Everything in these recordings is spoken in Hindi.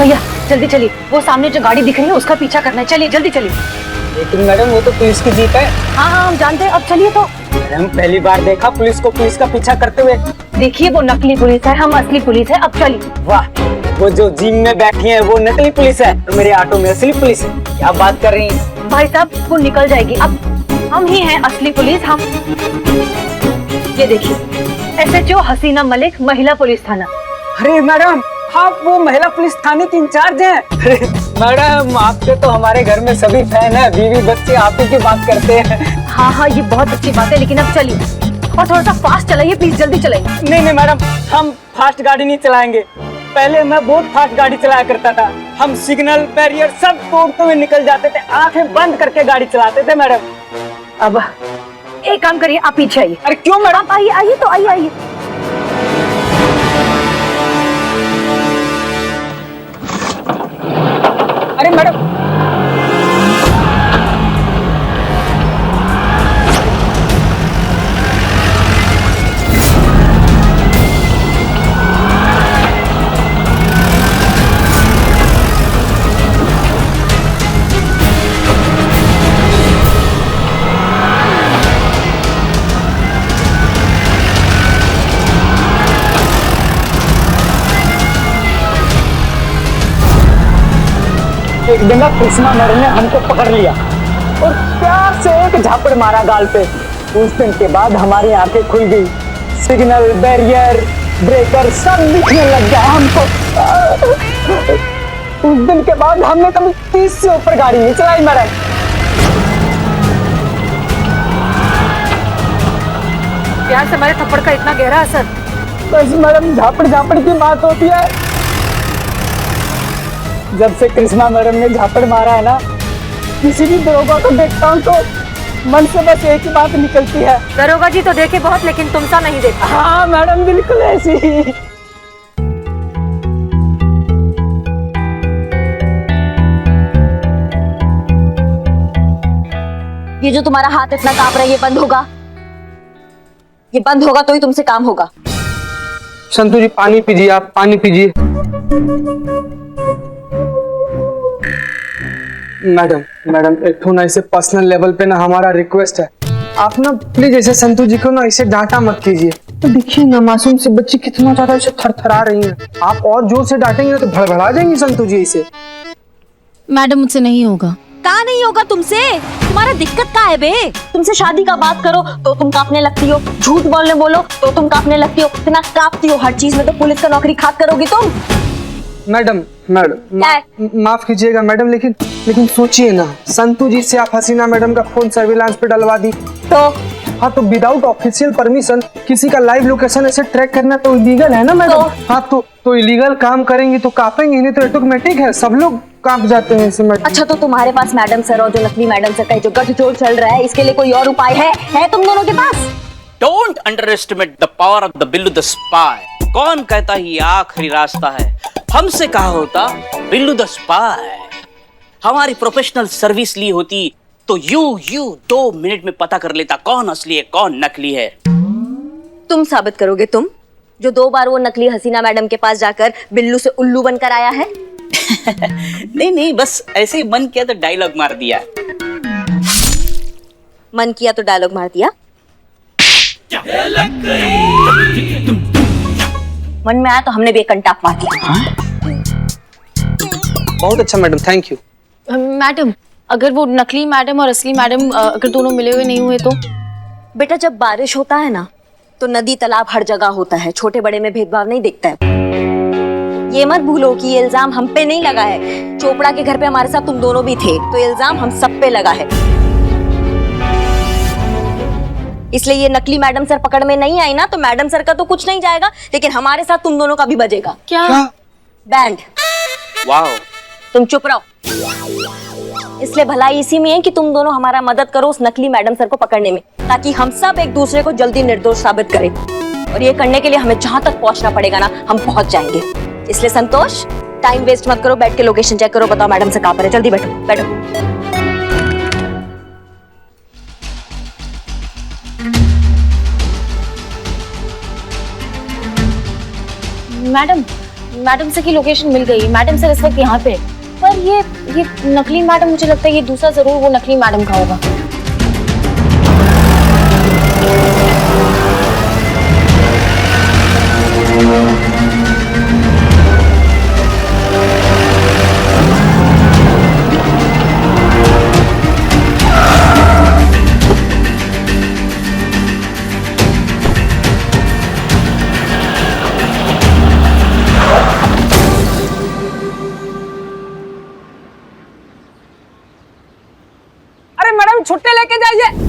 भैया जल्दी चलिए, वो सामने जो गाड़ी दिख रही है उसका पीछा करना है, चलिए जल्दी चलिए। लेकिन मैडम वो तो पुलिस की जीप है। हाँ हाँ हम जानते हैं, अब चलिए तो। मैडम पहली बार देखा पुलिस को पुलिस का पीछा करते हुए। देखिए वो नकली पुलिस है, हम असली पुलिस है, अब चलिए। वाह, वो जो जीप में बैठी है वो नकली पुलिस है और मेरे ऑटो में असली पुलिस है। क्या बात कर रही हैं? भाई साहब वो निकल जाएगी, अब हम ही हैं असली पुलिस। हम ये देखिए, SHO हसीना मलिक, महिला पुलिस थाना। अरे मैडम, आप वो महिला पुलिस थाने की इंचार्ज हैं? अरे मैडम, आपके तो हमारे घर में सभी फैन है, बीवी बच्चे आप ही की बात करते हैं। हाँ हाँ ये बहुत अच्छी बात है, लेकिन अब चलिए और थोड़ा सा फास्ट चलाइए प्लीज, जल्दी चलाइए। नहीं नहीं मैडम, हम फास्ट गाड़ी नहीं चलाएंगे। पहले मैं बहुत फास्ट गाड़ी चलाया करता था। हम सिग्नल बैरियर सब तोड़ते हुए निकल जाते थे, आंखें बंद करके गाड़ी चलाते थे मैडम। अब एक काम करिए, आप पीछे आइए। अरे क्यों मैडम? आप आइए आइए तो आइए आइए। अरे मैडम, एक दिन कृष्णा मैडम ने हमको पकड़ लिया और प्यार से एक झापड़ मारा गाल पे। उस दिन के बाद हमारी आंखें खुल गई, सिग्नल बैरियर ब्रेकर सब दिखने लग गया हमको। उस दिन के बाद हमने कभी 30 से ऊपर गाड़ी नहीं चलाई मैडम। प्यार से हमारे थप्पड़ का इतना गहरा असर। बस मैडम, झापड़ झापड़ की बात होती है। जब से कृष्णा मैडम ने झापड़ मारा है ना, किसी भी दरोगा को देखता हूँ तो मन से बस एक ही बात निकलती है। दरोगा जी तो देखे बहुत, लेकिन तुमसा नहीं देखा। हाँ मैडम, बिल्कुल ऐसी ही। ये जो तुम्हारा हाथ इतना कांप रहा है, ये बंद होगा। ये बंद होगा तो ही तुमसे काम होगा। संतू जी पानी पीजिए, आप पानी पीजिए। मैडम मैडम, एक तो ना ऐसे पर्सनल लेवल पे ना हमारा रिक्वेस्ट है, आप ना प्लीज ऐसे संतू जी को ना ऐसे डांटा मत कीजिए। तो देखिए ना मासूम से बच्ची कितना ज्यादा ऐसे थरथरा रही हैं। आप और जोर से डांटेंगे तो भड़बड़ा जाएंगी संतू जी इसे। मैडम मुझसे नहीं होगा। कहाँ नहीं होगा तुमसे? तुम्हारा दिक्कत क्या है बे? तुमसे शादी का बात करो तो तुम कांपने लगती हो, झूठ बोलने बोलो तो तुम कांपने लगती हो, इतना कांपती हो हर चीज में, तो पुलिस का नौकरी खाक करोगी तुम? मैडम माफ कीजिएगा मैडम, लेकिन सोचिए ना, संतू जी से आप हसीना मैडम का फोन सर्विलांस पे डलवा दी तो हाँ, तो विदाउट ऑफिशियल परमिशन किसी का लाइव लोकेशन ऐसे ट्रैक करना तो इलीगल है ना मैडम। हाँ तो इलीगल काम करेंगे तो कांपेंगे, नहीं तो ऑटोमेटिक है, सब लोग कांप जाते हैं ऐसे मैडम। अच्छा, तो तुम्हारे पास मैडम सर और जो नकली मैडम सर का जो गठजोड़ चल रहा है, इसके लिए कोई और उपाय है तुम दोनों के पास? Don't underestimate the power of the Billu the spy. कौन कहता ही आखिरी रास्ता है, हमसे कहा होता बिल्लू द स्पाई। हमारी प्रोफेशनल सर्विस ली होती तो यू 2 मिनट में पता कर लेता कौन असली है कौन नकली है। तुम साबित करोगे, तुम जो 2 बार वो नकली हसीना मैडम के पास जाकर बिल्लू से उल्लू बनकर आया है? नहीं, बस ऐसे ही मन किया तो डायलॉग मार दिया। मन किया तो डायलॉग मार दिया? मन में आया तो हमने भी एक कंटाप मार दिया। बहुत अच्छा मैडम, थैंक यू। मैडम अगर वो नकली मैडम और असली मैडम अगर दोनों मिले हुए नहीं हुए तो? बेटा, जब बारिश होता है ना तो नदी तालाब हर जगह होता है, छोटे बड़े में भेदभाव नहीं दिखता है। ये मत भूलो कि ये इल्जाम हम पे नहीं लगा है। चोपड़ा के घर पे हमारे साथ तुम दोनों भी थे, तो इल्जाम हम सब पे लगा है। इसलिए ये नकली मैडम सर पकड़ में नहीं आई ना, तो मैडम सर का तो कुछ नहीं जाएगा, लेकिन हमारे साथ तुम दोनों का भी बजेगा। क्या? बैंड। वाओ। तुम चुप रहो। इसलिए भलाई इसी में है कि तुम दोनों हमारा मदद करो उस नकली मैडम सर को पकड़ने में, ताकि हम सब एक दूसरे को जल्दी निर्दोष साबित करें। और ये करने के लिए हमें जहां तक पहुंचना पड़ेगा ना, हम पहुंच जाएंगे। इसलिए संतोष, टाइम वेस्ट मत करो, बैठ के लोकेशन चेक करो, बताओ मैडम से कहां पर है। जल्दी बैठो बैठो। मैडम मैडम सर की लोकेशन मिल गई। मैडम सर इस वक्त यहाँ पे है। पर ये नकली मैडम, मुझे लगता है ये दूसरा जरूर वो नकली मैडम का होगा। अरे मैडम छुट्टी लेके जाइए।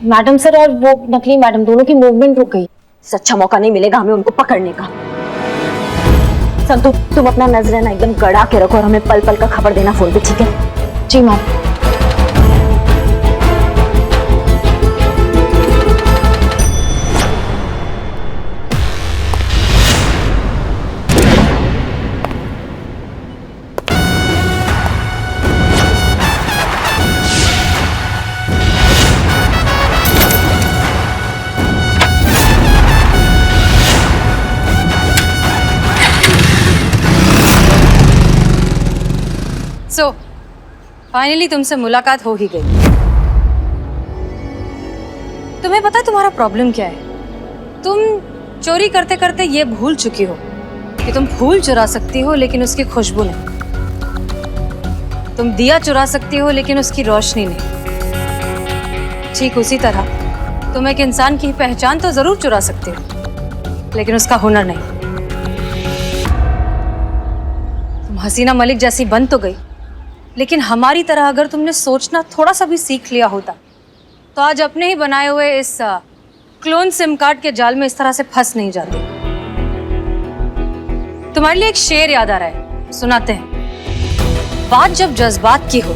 मैडम सर और वो नकली मैडम दोनों की मूवमेंट रुक गई। इससे अच्छा मौका नहीं मिलेगा हमें उनको पकड़ने का। संतु, तुम अपना नजराना एकदम गड़ा के रखो और हमें पल पल का खबर देना फोन पे, ठीक है? जी मैम। सो फाइनली तुमसे मुलाकात हो ही गई। तुम्हें पता है तुम्हारा प्रॉब्लम क्या है? तुम चोरी करते करते ये भूल चुकी हो कि तुम फूल चुरा सकती हो लेकिन उसकी खुशबू नहीं, तुम दिया चुरा सकती हो लेकिन उसकी रोशनी नहीं। ठीक उसी तरह तुम एक इंसान की पहचान तो जरूर चुरा सकती हो लेकिन उसका हुनर नहीं। तुम हसीना मलिक जैसी बन तो गई, लेकिन हमारी तरह अगर तुमने सोचना थोड़ा सा भी सीख लिया होता तो आज अपने ही बनाए हुए इस क्लोन सिम कार्ड के जाल में इस तरह से फंस नहीं जाते। तुम्हारे लिए एक शेर याद आ रहा है, सुनाते हैं। बात जब जज्बात की हो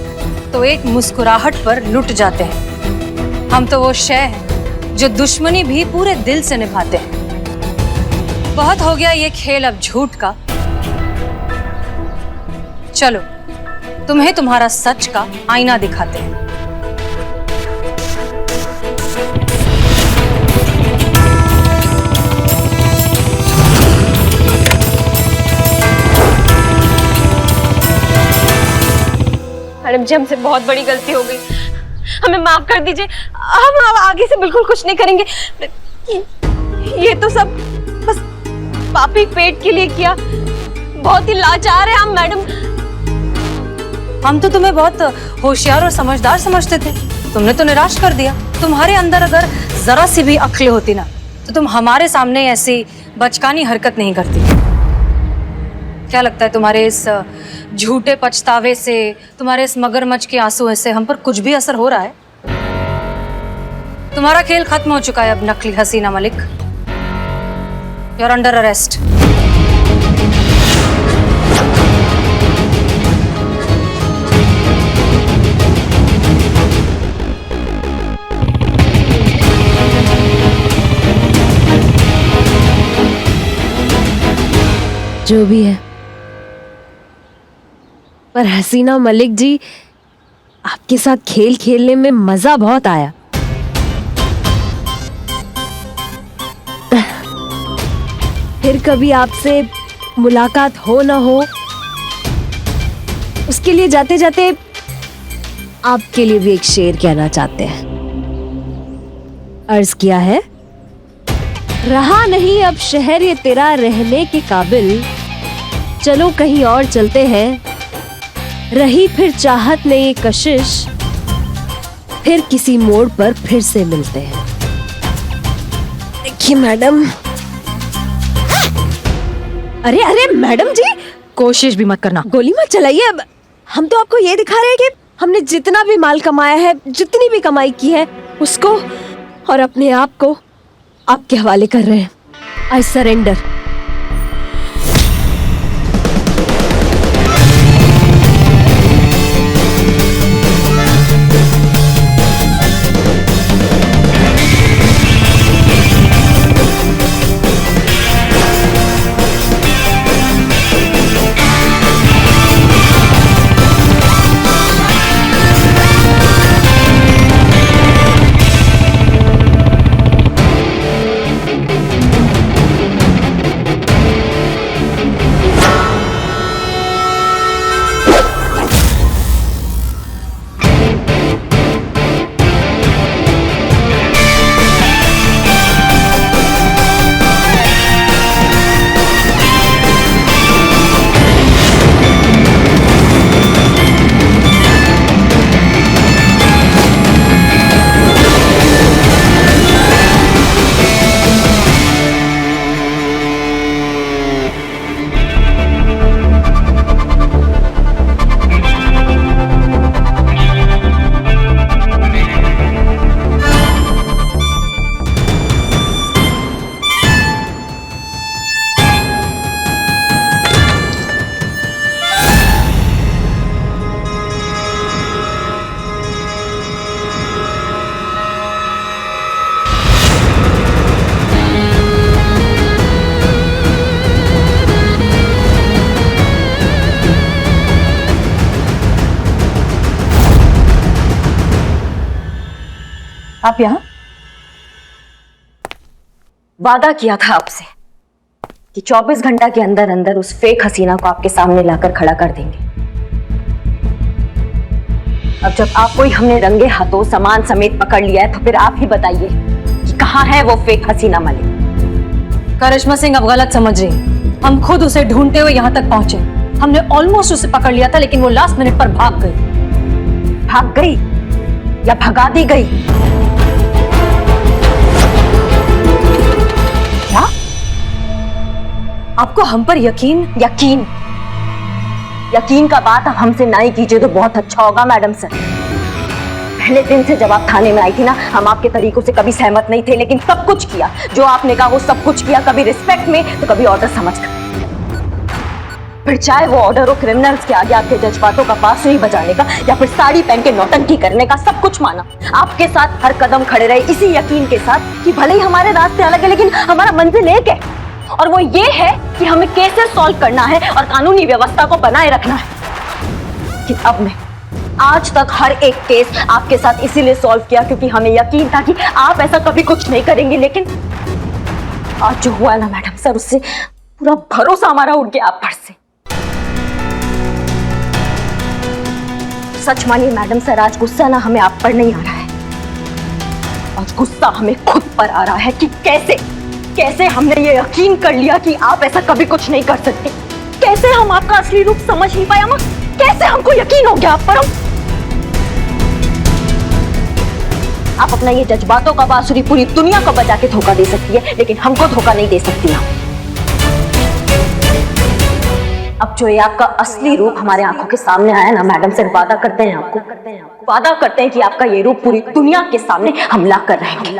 तो एक मुस्कुराहट पर लुट जाते हैं। हम तो वो शय हैं जो दुश्मनी भी पूरे दिल से निभाते हैं। बहुत हो गया ये खेल अब झूठ का, चलो तुम्हें तुम्हारा सच का आईना दिखाते हैं। मैडम जी, हमसे बहुत बड़ी गलती हो गई, हमें माफ कर दीजिए। हम आगे से बिल्कुल कुछ नहीं करेंगे। ये तो सब बस पापी पेट के लिए किया। बहुत ही लाचार है हम मैडम। हम तो तुम्हें बहुत होशियार और समझदार समझते थे, तुमने तो निराश कर दिया। तुम्हारे अंदर अगर जरा सी भी अक्ल होती ना तो तुम हमारे सामने ऐसी बचकानी हरकत नहीं करती। क्या लगता है तुम्हारे इस झूठे पछतावे से, तुम्हारे इस मगरमच्छ के आंसू से हम पर कुछ भी असर हो रहा है? तुम्हारा खेल खत्म हो चुका है अब नकली Hasina Malik. You are under arrest. जो भी है, पर हसीना मलिक जी, आपके साथ खेल खेलने में मजा बहुत आया। फिर कभी आपसे मुलाकात हो ना हो, उसके लिए जाते जाते आपके लिए भी एक शेर कहना चाहते हैं। अर्ज किया है, रहा नहीं अब शहर ये तेरा रहने के काबिल, चलो कहीं और चलते हैं। रही फिर चाहत ने ये कशिश, फिर किसी मोड़ पर फिर से मिलते हैं। देखिए मैडम। अरे अरे मैडम जी, कोशिश भी मत करना। गोली मत चलाइए। अब हम तो आपको ये दिखा रहे हैं कि हमने जितना भी माल कमाया है, जितनी भी कमाई की है, उसको और अपने आप को आपके हवाले कर रहे हैं। I surrender. आप यहाँ? वादा किया था आपसे कि 24 घंटा के अंदर अंदर उस फेक हसीना को आपके सामने लाकर खड़ा कर देंगे। अब जब आपको ही हमने रंगे हाथों सामान समेत पकड़ लिया है, तो फिर आप ही बताइए कि कहाँ है वो फेक हसीना मलिक। करिश्मा सिंह अब गलत समझ रही हैं। हम खुद उसे ढूंढते हुए यहाँ तक पहुंचे। हमने ऑलमोस्ट उसे पकड़ लिया था, लेकिन वो लास्ट मिनट पर भाग गई। भाग गई या भगा दी गई? क्या आपको हम पर यकीन? यकीन का बात आप हमसे ना ही कीजिए तो बहुत अच्छा होगा मैडम सर। पहले दिन से जब आप थाने में आई थी ना, हम आपके तरीकों से कभी सहमत नहीं थे, लेकिन सब कुछ किया जो आपने कहा, वो सब कुछ किया। कभी रिस्पेक्ट में तो कभी ऑर्डर समझकर। फिर चाहे वो ऑर्डर हो क्रिमिनल्स के आगे आपके जज्बातों का बांसुरी बजाने का, या फिर साड़ी पहन के नौटंकी करने का, सब कुछ माना। आपके साथ हर कदम खड़े रहे इसी यकीन के साथ कि भले ही हमारे रास्ते अलग है, लेकिन हमारा मंजिल एक है, और वो ये है कि हमें केसेस सॉल्व करना है और कानूनी व्यवस्था को बनाए रखना है। कि अब मैं आज तक हर एक केस आपके साथ इसीलिए सॉल्व किया क्योंकि हमें यकीन था कि आप ऐसा कभी कुछ नहीं करेंगे। लेकिन आज जो हुआ ना मैडम सर, उससे पूरा भरोसा हमारा उठ गया आप पर से। सच मानिए मैडम सर, आज गुस्सा ना हमें आप पर नहीं आ रहा है, आज गुस्सा हमें खुद पर आ रहा है कि कैसे हमने ये यकीन कर लिया कि आप ऐसा कभी कुछ नहीं कर सकते। कैसे हम आपका असली रूप समझ नहीं पाया मां, कैसे हमको यकीन हो गया आप पर। आप अपना ये जज्बातों का बांसुरी पूरी दुनिया को बजा के धोखा दे सकती है, लेकिन हमको धोखा नहीं दे सकती आप। अब जो ये आपका असली रूप हमारे आंखों के सामने आया ना मैडम सर, वादा करते हैं कि आपका ये रूप पूरी दुनिया के सामने हम ला कर रहेंगे।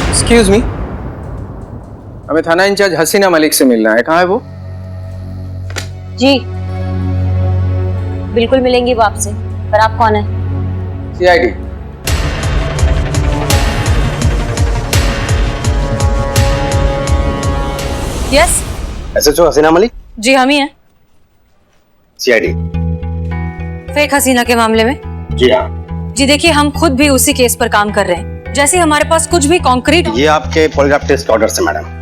एक्सक्यूज मी, हमें थाना इंचार्ज हसीना मलिक से मिलना है। कहाँ है वो? जी बिल्कुल मिलेंगी वो आपसे, पर आप कौन है? सीआईडी। यस एसएचओ हसीना मलिक? जी हम ही हैं। सीआईडी। फेक हसीना के मामले में? जी हाँ। जी देखिए, हम खुद भी उसी केस पर काम कर रहे हैं। जैसे हमारे पास कुछ भी कॉन्क्रीट। ये आपके पॉलीग्राफ टेस्ट ऑर्डर से मैडम।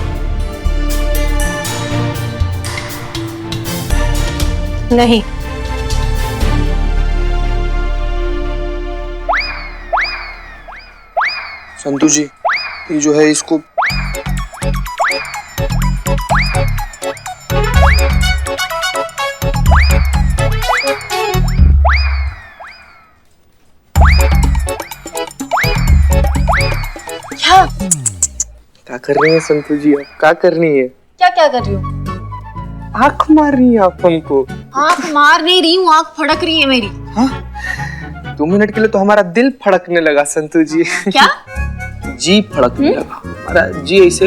नहीं। संतू जी, ये जो है इसको क्या कर रहे हैं संतू जी? आप क्या करनी है? क्या क्या कर रही हूँ? आंख मार रही हैं आप हमको। आँख मार नहीं रही हूँ, आँख फड़क रही है मेरी। 2 मिनट के लिए तो हमारा दिल फड़कने लगा संतू जी। क्या? जी फड़कने लगा हमारा जी, ऐसे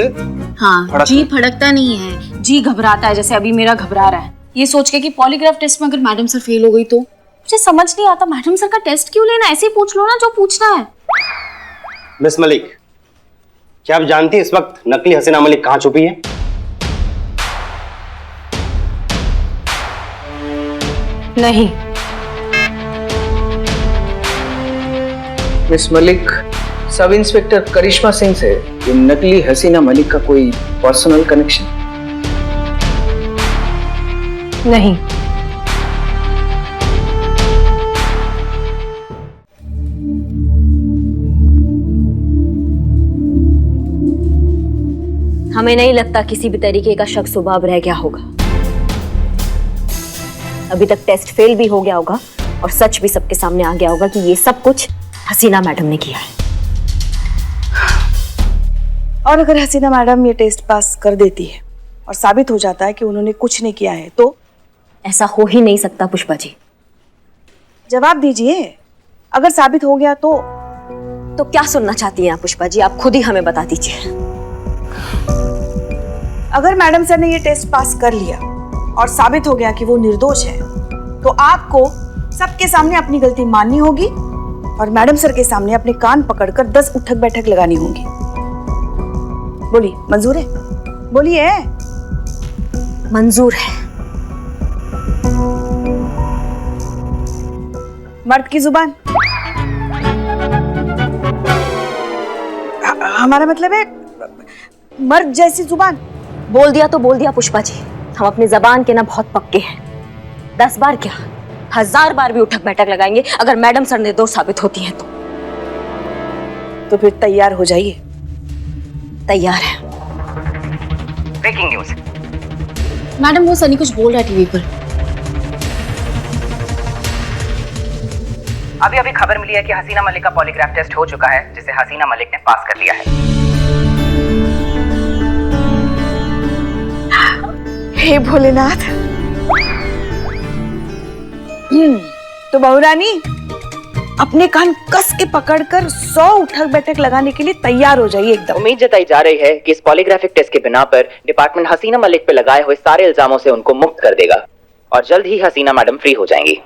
हाँ, जी फड़कता नहीं है, जी घबराता है, जैसे अभी मेरा घबरा रहा है। ये सोच के कि पॉलीग्राफ टेस्ट में अगर मैडम सर फेल हो गई तो। मुझे समझ नहीं आता, मैडम सर का टेस्ट क्यों लेना? ऐसे ही पूछ लो ना जो पूछना है। मिस मलिक, क्या आप जानती हैं इस वक्त नकली हसीना मलिक कहाँ छुपी है? नहीं। मिस मलिक, सब इंस्पेक्टर करिश्मा सिंह से ये नकली हसीना मलिक का कोई पर्सनल कनेक्शन? नहीं। हमें नहीं लगता किसी भी तरीके का शक सुबाब रह गया होगा। अभी तक टेस्ट फेल भी हो गया होगा और सच भी सबके सामने आ गया होगा कि ये सब कुछ हसीना मैडम ने किया है। और अगर हसीना मैडम ये टेस्ट पास कर देती है और साबित हो जाता है कि उन्होंने कुछ नहीं किया है तो? ऐसा हो ही नहीं सकता पुष्पा जी। जवाब दीजिए, अगर साबित हो गया तो? तो क्या सुनना चाहती हैं आप पुष्पा जी? आप खुद ही हमें बता दीजिए। अगर मैडम सर ने ये टेस्ट पास कर लिया और साबित हो गया कि वो निर्दोष है तो आपको सबके सामने अपनी गलती माननी होगी और मैडम सर के सामने अपने कान पकड़कर 10 उठक बैठक लगानी होगी। बोलिए, मंजूर है? बोलिए। मंजूर है। मर्द की जुबान, हमारा मतलब है मर्द जैसी जुबान। बोल दिया तो बोल दिया पुष्पा जी, हम अपनी जबान के ना बहुत पक्के हैं। 10 बार क्या, 1000 बार भी उठक बैठक लगाएंगे अगर मैडम सर निर्दोष साबित होती हैं तो फिर तैयार हो जाइए। तैयार है। Breaking news. मैडम, वो सनी कुछ बोल रहा है टीवी पर। अभी अभी खबर मिली है कि हसीना मलिक का पॉलीग्राफ टेस्ट हो चुका है, जिसे हसीना मलिक ने पास कर लिया है। हे भोलेनाथ। तो बहुरानी अपने कान कस के पकड़कर 100 उठक बैठक लगाने के लिए तैयार हो जाइए एकदम। उम्मीद जताई जा रही है कि इस पॉलीग्राफिक टेस्ट के बिना पर डिपार्टमेंट हसीना मलिक पे लगाए हुए सारे इल्जामों से उनको मुक्त कर देगा और जल्द ही हसीना मैडम फ्री हो जाएंगी।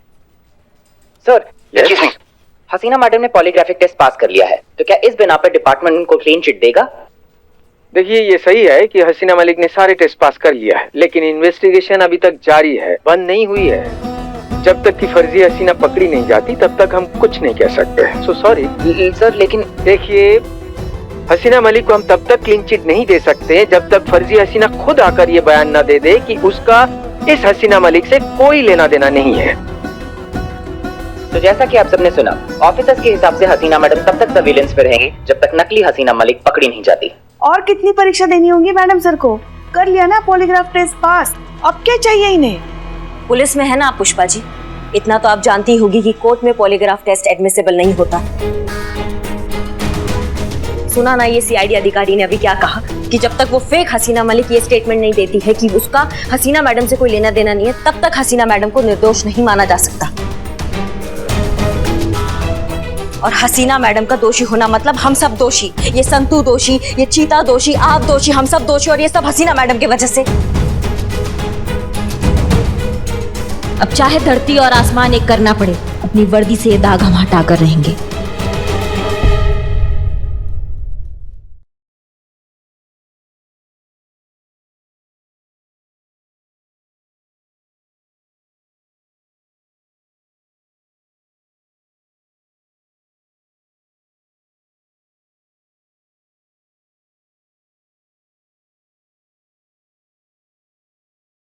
सर, हसीना मैडम ने पॉलीग्राफिक टेस्ट पास कर लिया है, तो क्या इस बिना पर डिपार्टमेंट उनको क्लीन चिट देगा? देखिए, ये सही है कि हसीना मलिक ने सारे टेस्ट पास कर लिया है, लेकिन इन्वेस्टिगेशन अभी तक जारी है, बंद नहीं हुई है। जब तक कि फर्जी हसीना पकड़ी नहीं जाती तब तक हम कुछ नहीं कह सकते। सो सॉरी सर, लेकिन देखिए, हसीना मलिक को हम तब तक क्लीन चिट नहीं दे सकते जब तक फर्जी हसीना खुद आकर ये बयान न दे दे कि उसका इस हसीना मलिक से कोई लेना देना नहीं है। तो जैसा कि आप सबने सुना, ऑफिसर्स के हिसाब से हसीना मैडम तब तक सर्विलेंस पे रहेंगी जब तक नकली हसीना मलिक पकड़ी नहीं जाती। और कितनी परीक्षा देनी होगी मैडम सर को? कर लिया ना पॉलीग्राफ टेस्ट पास, अब क्या चाहिए इन्हें? पुलिस में है ना आप पुष्पा जी, इतना तो आप जानती होगी कि कोर्ट में पॉलीग्राफ टेस्ट एडमिसिबल नहीं होता। सुना ना ये सीआईडी अधिकारी ने अभी क्या कहा कि जब तक वो फेक हसीना मलिक ये स्टेटमेंट नहीं देती है कि उसका हसीना मैडम से कोई लेना देना नहीं है, तब तक हसीना मैडम को निर्दोष नहीं माना जा सकता। और हसीना मैडम का दोषी होना मतलब हम सब दोषी, ये संतू दोषी, ये चीता दोषी, आप दोषी, हम सब दोषी, और ये सब हसीना मैडम की वजह से। अब चाहे धरती और आसमान एक करना पड़े, अपनी वर्दी से ये दाग हम हटा कर रहेंगे।